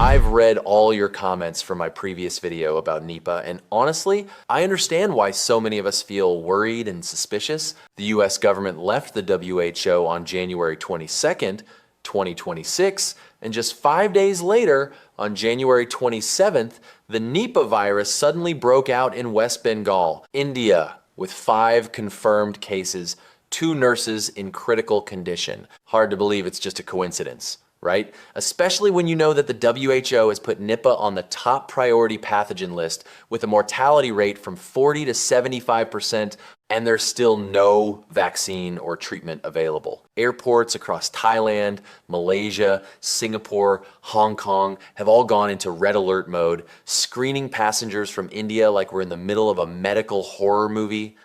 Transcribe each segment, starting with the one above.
I've read all your comments from my previous video about NIPAH, and honestly, I understand why so many of us feel worried and suspicious. The US government left the WHO on January 22nd, 2026, and just 5 days later, on January 27th, the NIPAH virus suddenly broke out in West Bengal, India, with 5 confirmed cases, 2 nurses in critical condition. Hard to believe it's just a coincidence, right? Especially when you know that the WHO has put NIPAH on the top priority pathogen list with a mortality rate from 40 to 75%, and there's still no vaccine or treatment available. Airports across Thailand, Malaysia, Singapore, Hong Kong have all gone into red alert mode, screening passengers from India like we're in the middle of a medical horror movie.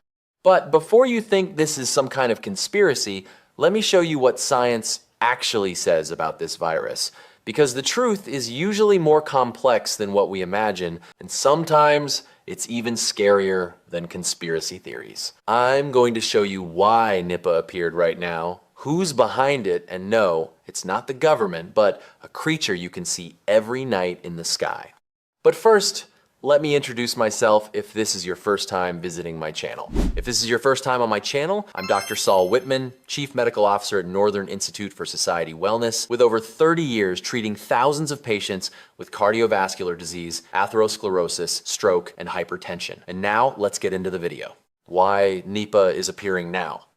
But before you think this is some kind of conspiracy, let me show you what science actually says about this virus. Because the truth is usually more complex than what we imagine, and sometimes it's even scarier than conspiracy theories. I'm going to show you why NIPAH appeared right now, who's behind it, and no, it's not the government, but a creature you can see every night in the sky. But first, let me introduce myself if this is your first time visiting my channel. If this is your first time on my channel, I'm Dr. Saul Whitman, Chief Medical Officer at Northern Institute for Society Wellness, with over 30 years treating thousands of patients with cardiovascular disease, atherosclerosis, stroke, and hypertension. And now, let's get into the video. Why NIPAH is appearing now.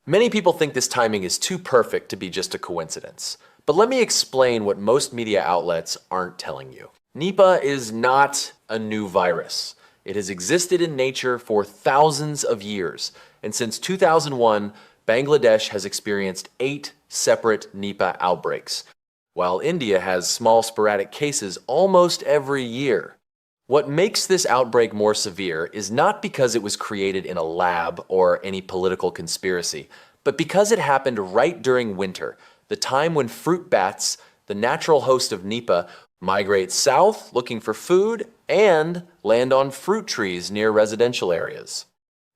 Many people think this timing is too perfect to be just a coincidence. But let me explain what most media outlets aren't telling you. NIPAH is not a new virus. It has existed in nature for thousands of years, and since 2001, Bangladesh has experienced 8 separate NIPAH outbreaks, while India has small sporadic cases almost every year. What makes this outbreak more severe is not because it was created in a lab or any political conspiracy, but because it happened right during winter, the time when fruit bats, the natural host of NIPAH, migrate south looking for food and land on fruit trees near residential areas.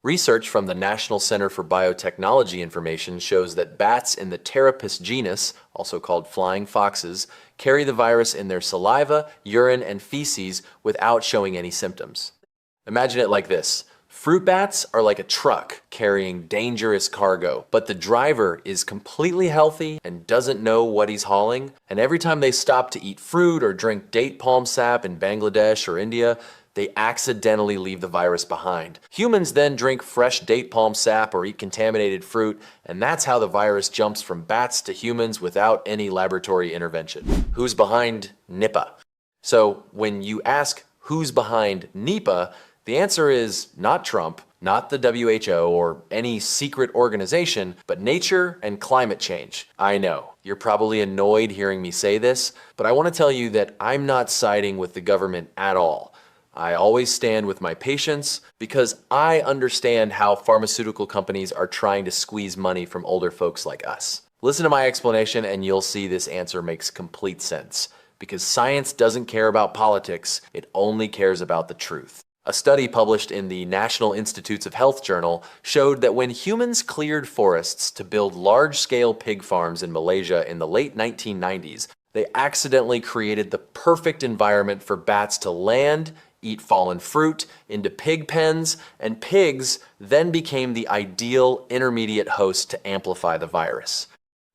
Research from the National Center for Biotechnology Information shows that bats in the Pteropus genus, also called flying foxes, carry the virus in their saliva, urine, and feces without showing any symptoms. Imagine it like this. Fruit bats are like a truck carrying dangerous cargo, but the driver is completely healthy and doesn't know what he's hauling, and every time they stop to eat fruit or drink date palm sap in Bangladesh or India, they accidentally leave the virus behind. Humans then drink fresh date palm sap or eat contaminated fruit, and that's how the virus jumps from bats to humans without any laboratory intervention. Who's behind NIPAH? So when you ask who's behind NIPAH, the answer is not Trump, not the WHO or any secret organization, but nature and climate change. I know, you're probably annoyed hearing me say this, but I want to tell you that I'm not siding with the government at all. I always stand with my patients because I understand how pharmaceutical companies are trying to squeeze money from older folks like us. Listen to my explanation and you'll see this answer makes complete sense. Because science doesn't care about politics, it only cares about the truth. A study published in the National Institutes of Health journal showed that when humans cleared forests to build large-scale pig farms in Malaysia in the late 1990s, they accidentally created the perfect environment for bats to land, eat fallen fruit into pig pens, and pigs then became the ideal intermediate host to amplify the virus.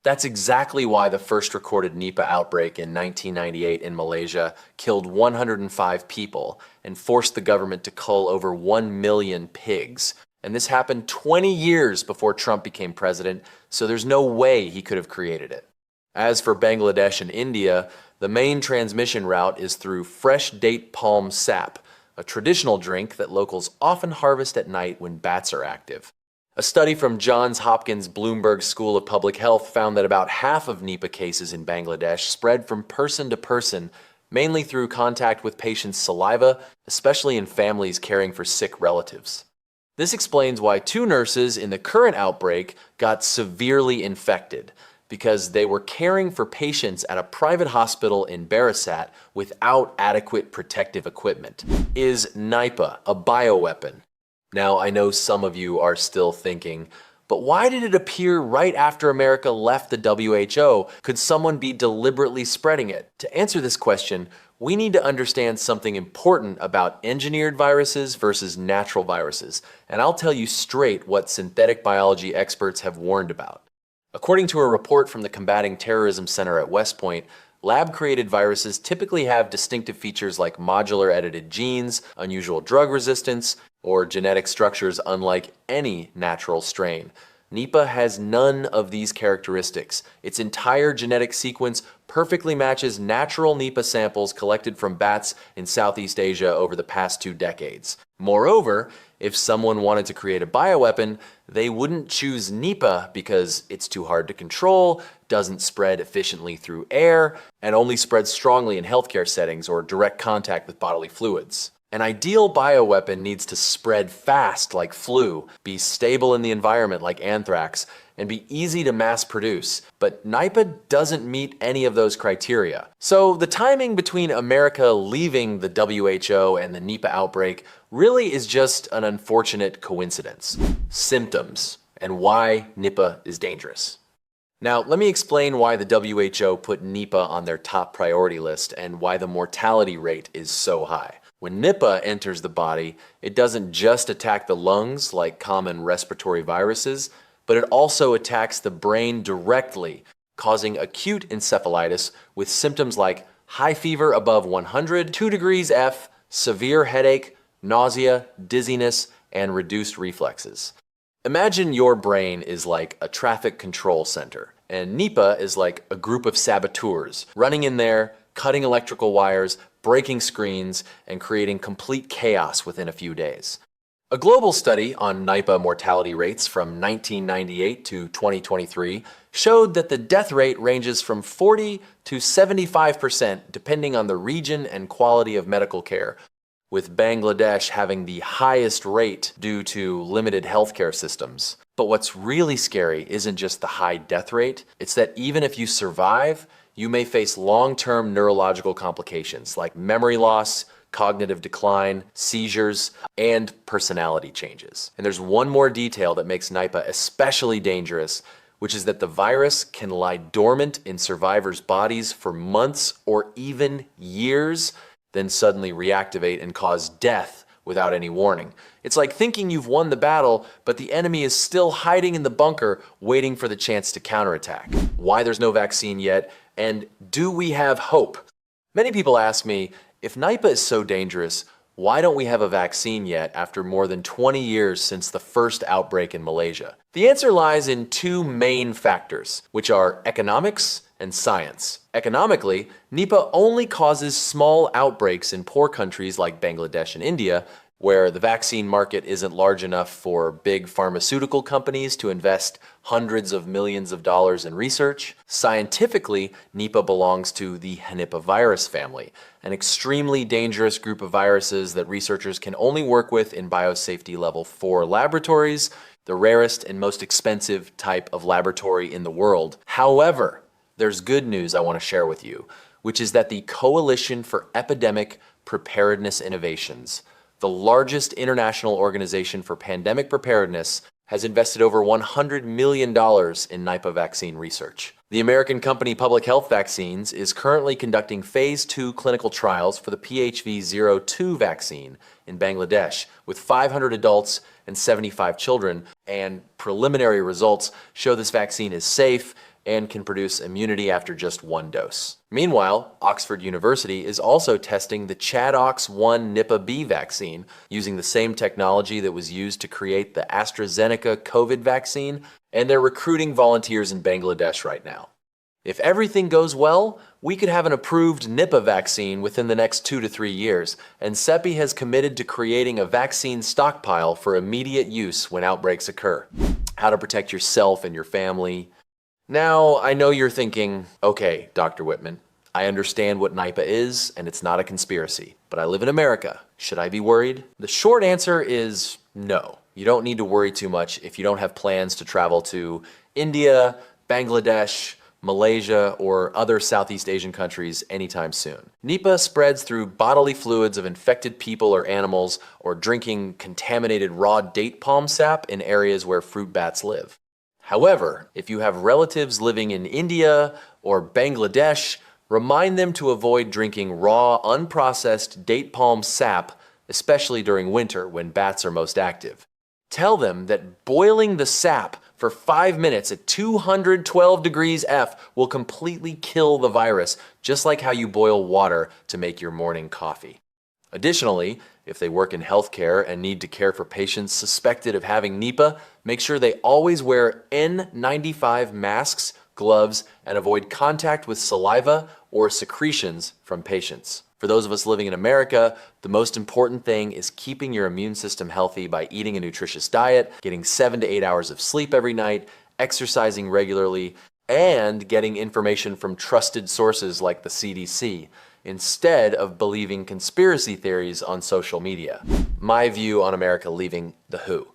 That's exactly why the first recorded NIPAH outbreak in 1998 in Malaysia killed 105 people and forced the government to cull over 1 million pigs. And this happened 20 years before Trump became president, so there's no way he could have created it. As for Bangladesh and India, the main transmission route is through fresh date palm sap, a traditional drink that locals often harvest at night when bats are active. A study from Johns Hopkins Bloomberg School of Public Health found that about half of NIPAH cases in Bangladesh spread from person to person, mainly through contact with patients' saliva, especially in families caring for sick relatives. This explains why 2 nurses in the current outbreak got severely infected, because they were caring for patients at a private hospital in Barasat without adequate protective equipment. Is NIPAH a bioweapon? Now, I know some of you are still thinking, But why did it appear right after America left the WHO? Could someone be deliberately spreading it? To answer this question, we need to understand something important about engineered viruses versus natural viruses, and I'll tell you straight what synthetic biology experts have warned about. According to a report from the Combating Terrorism Center at West Point, lab-created viruses typically have distinctive features like modular edited genes, unusual drug resistance, or genetic structures unlike any natural strain. NIPAH has none of these characteristics. Its entire genetic sequence perfectly matches natural NIPAH samples collected from bats in Southeast Asia over the past 2 decades. Moreover, if someone wanted to create a bioweapon, they wouldn't choose NIPAH because it's too hard to control, doesn't spread efficiently through air, and only spreads strongly in healthcare settings or direct contact with bodily fluids. An ideal bioweapon needs to spread fast like flu, be stable in the environment like anthrax, and be easy to mass produce. But NIPAH doesn't meet any of those criteria. So the timing between America leaving the WHO and the NIPAH outbreak really is just an unfortunate coincidence. Symptoms and why NIPAH is dangerous. Now, let me explain why the WHO put NIPAH on their top priority list and why the mortality rate is so high. When NIPAH enters the body, it doesn't just attack the lungs like common respiratory viruses, but it also attacks the brain directly, causing acute encephalitis with symptoms like high fever above 100, 2 degrees F, severe headache, nausea, dizziness, and reduced reflexes. Imagine your brain is like a traffic control center, and NIPAH is like a group of saboteurs running in there, cutting electrical wires, breaking screens, and creating complete chaos within a few days. A global study on NIPAH mortality rates from 1998 to 2023 showed that the death rate ranges from 40 to 75% depending on the region and quality of medical care, with Bangladesh having the highest rate due to limited healthcare systems. But what's really scary isn't just the high death rate, it's that even if you survive, you may face long-term neurological complications like memory loss, cognitive decline, seizures, and personality changes. And there's one more detail that makes NIPAH especially dangerous, which is that the virus can lie dormant in survivors' bodies for months or even years, then suddenly reactivate and cause death without any warning. It's like thinking you've won the battle, but the enemy is still hiding in the bunker waiting for the chance to counterattack. Why there's no vaccine yet, and do we have hope? Many people ask me, if NIPAH is so dangerous, why don't we have a vaccine yet after more than 20 years since the first outbreak in Malaysia? The answer lies in 2 main factors, which are economics and science. Economically, NIPAH only causes small outbreaks in poor countries like Bangladesh and India, where the vaccine market isn't large enough for big pharmaceutical companies to invest hundreds of millions of dollars in research. Scientifically, NIPAH belongs to the NIPAH virus family, an extremely dangerous group of viruses that researchers can only work with in biosafety level 4 laboratories, the rarest and most expensive type of laboratory in the world. However, there's good news I want to share with you, which is that the Coalition for Epidemic Preparedness Innovations, the largest international organization for pandemic preparedness, has invested over $100 million in NIPAH vaccine research. The American company Public Health Vaccines is currently conducting phase 2 clinical trials for the PHV-02 vaccine in Bangladesh with 500 adults and 75 children, and preliminary results show this vaccine is safe and can produce immunity after just 1 dose. Meanwhile, Oxford University is also testing the ChAdOx1 NIPAH-B vaccine using the same technology that was used to create the AstraZeneca COVID vaccine, and they're recruiting volunteers in Bangladesh right now. If everything goes well, we could have an approved NIPAH vaccine within the next 2 to 3 years, and CEPI has committed to creating a vaccine stockpile for immediate use when outbreaks occur. How to protect yourself and your family. Now, I know you're thinking, okay, Dr. Whitman, I understand what NIPAH is, and it's not a conspiracy, but I live in America. Should I be worried? The short answer is no. You don't need to worry too much if you don't have plans to travel to India, Bangladesh, Malaysia, or other Southeast Asian countries anytime soon. NIPAH spreads through bodily fluids of infected people or animals, or drinking contaminated raw date palm sap in areas where fruit bats live. However, if you have relatives living in India or Bangladesh, remind them to avoid drinking raw, unprocessed date palm sap, especially during winter when bats are most active. Tell them that boiling the sap for 5 minutes at 212 degrees F will completely kill the virus, just like how you boil water to make your morning coffee. Additionally, if they work in healthcare and need to care for patients suspected of having NIPAH, make sure they always wear N95 masks, gloves, and avoid contact with saliva or secretions from patients. For those of us living in America, the most important thing is keeping your immune system healthy by eating a nutritious diet, getting 7 to 8 hours of sleep every night, exercising regularly, and getting information from trusted sources like the CDC, instead of believing conspiracy theories on social media. My view on America leaving the WHO.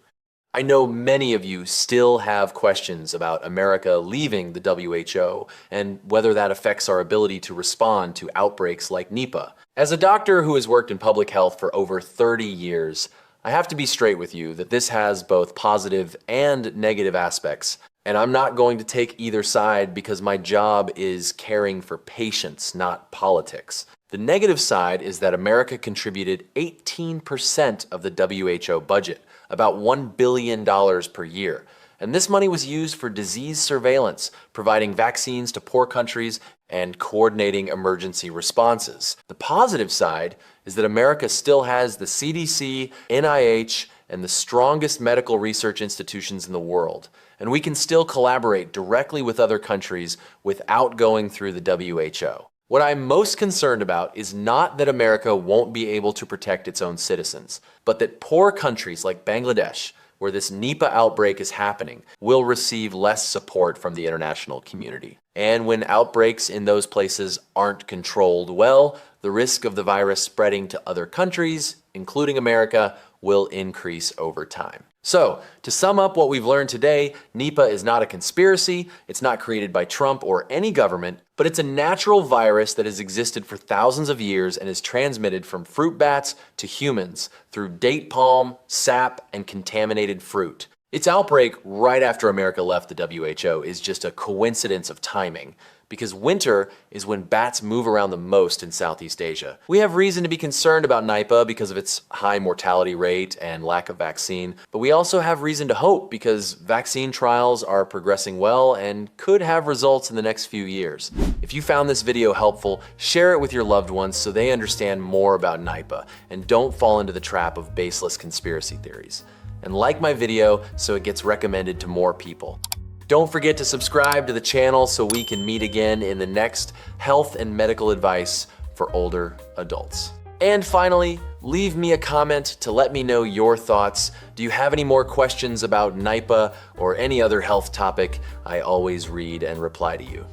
I know many of you still have questions about America leaving the WHO and whether that affects our ability to respond to outbreaks like NIPAH. As a doctor who has worked in public health for over 30 years, I have to be straight with you that this has both positive and negative aspects. And I'm not going to take either side because my job is caring for patients, not politics. The negative side is that America contributed 18% of the WHO budget, about $1 billion per year. And this money was used for disease surveillance, providing vaccines to poor countries, and coordinating emergency responses. The positive side is that America still has the CDC, NIH, and the strongest medical research institutions in the world. And we can still collaborate directly with other countries without going through the WHO. What I'm most concerned about is not that America won't be able to protect its own citizens, but that poor countries like Bangladesh, where this NIPAH outbreak is happening, will receive less support from the international community. And when outbreaks in those places aren't controlled well, the risk of the virus spreading to other countries, including America, will increase over time. So, to sum up what we've learned today, NIPAH is not a conspiracy, it's not created by Trump or any government, but it's a natural virus that has existed for thousands of years and is transmitted from fruit bats to humans through date palm, sap, and contaminated fruit. Its outbreak right after America left the WHO is just a coincidence of timing, because winter is when bats move around the most in Southeast Asia. We have reason to be concerned about NIPAH because of its high mortality rate and lack of vaccine, but we also have reason to hope because vaccine trials are progressing well and could have results in the next few years. If you found this video helpful, share it with your loved ones so they understand more about NIPAH and don't fall into the trap of baseless conspiracy theories. And like my video so it gets recommended to more people. Don't forget to subscribe to the channel so we can meet again in the next health and medical advice for older adults. And finally, leave me a comment to let me know your thoughts. Do you have any more questions about NIPAH or any other health topic? I always read and reply to you.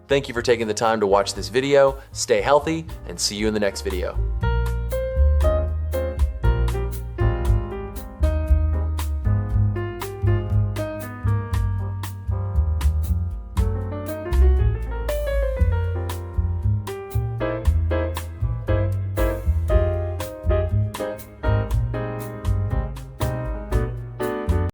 Thank you for taking the time to watch this video. Stay healthy and see you in the next video.